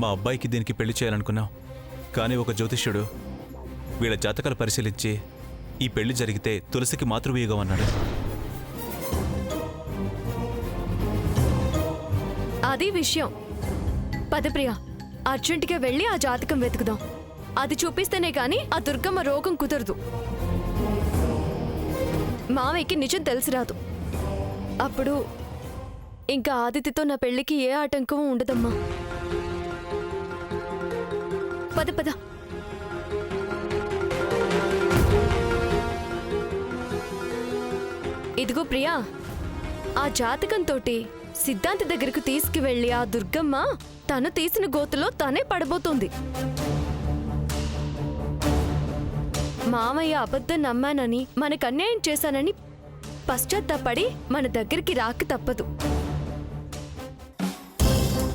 మా అబ్బాయికి దీనికి పెళ్లి చేయాలనుకున్నాం. కానీ ఒక జ్యోతిష్యుడు వీళ్ళ జాతకాలు పరిశీలించి ఈ పెళ్లి జరిగితే తులసికి మాతృవియోగం అన్నాడు. అది విషయం. పదప్రియ, అర్జెంటుగా వెళ్ళి ఆ జాతకం వెతుకుదాం. అది చూపిస్తేనే కానీ ఆ దుర్గమ్మ రోగం కుదరదు. మావయ్యకి నిజం తెలిసి రాదు. అప్పుడు ఇంకా ఆదిత్యతో నా పెళ్లికి ఏ ఆటంకం ఉండదమ్మా. పద పద. ఇదిగో ప్రియా, ఆ జాతకంతోటి సిద్ధాంతి దగ్గరకు తీసుకువెళ్ళి ఆ దుర్గమ్మ తను తీసిన గోతులో తనే పడబోతోంది. మామయ్య అబద్ధం నమ్మానని మనకు అన్యాయం చేశానని పశ్చాత్తాపడి మన దగ్గరికి రాక తప్పదు.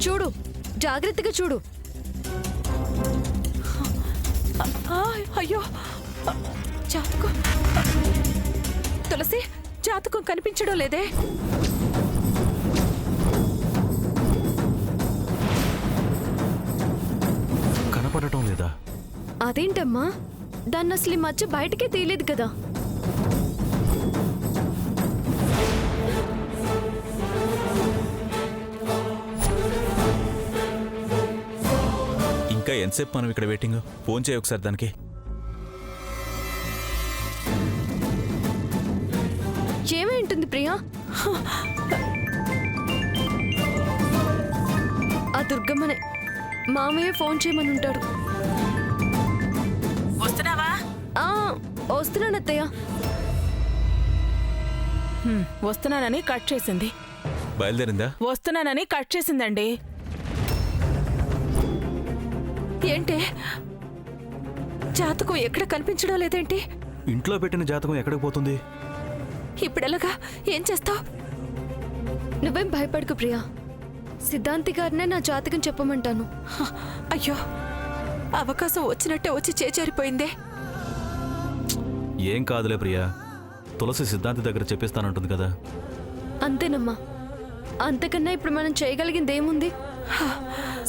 చూడు, జాగ్రత్తగా చూడు. అయ్యో, జాతకం తులసి, జాతకం కనిపించడం లేదే. కనపడటం లేదా? అదేంటమ్మా, దాన్ని అసలు ఈ మధ్య బయటకే తీయలేదు కదా. ఇంకా ఎంతసేపు మనం ఇక్కడ వెయిటింగ్? ఫోన్ చేయ ఒకసారి దానికి. ఏమై ఉంటుంది ప్రియా? ఆ దుర్గమ్మనే మామయ్య ఫోన్ చేయమని ఉంటాడు. వస్తున్నావా? వస్తున్నానత్తయ్య. వస్తున్నానని కట్ చేసింది. బయలుదేరిందా? వస్తున్నానని కట్ చేసిందండి. ఏంటి, జాతకం ఎక్కడ కనిపించడం లేదేంటి? ఇంట్లో పెట్టిన జాతకం ఎక్కడికి పోతుంది? ఇప్పుడెలాగా? ఏం చేస్తావు? నువ్వేం భయపడకు ప్రియా, సిద్ధాంతి గారినే నా జాతకం చెప్పమంటాను. అయ్యో, అవకాశం వచ్చినట్టే వచ్చి చేజారిపోయిందే. ఏం కాదులే ప్రియా, తులసి సిద్ధాంతి దగ్గర చెప్పిస్తానంటుంది కదా. అంతేనమ్మా, అంతకన్నా ఇప్పుడు మనం చేయగలిగింది ఏముంది?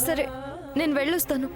సరే, నేను వెళ్ళొస్తాను.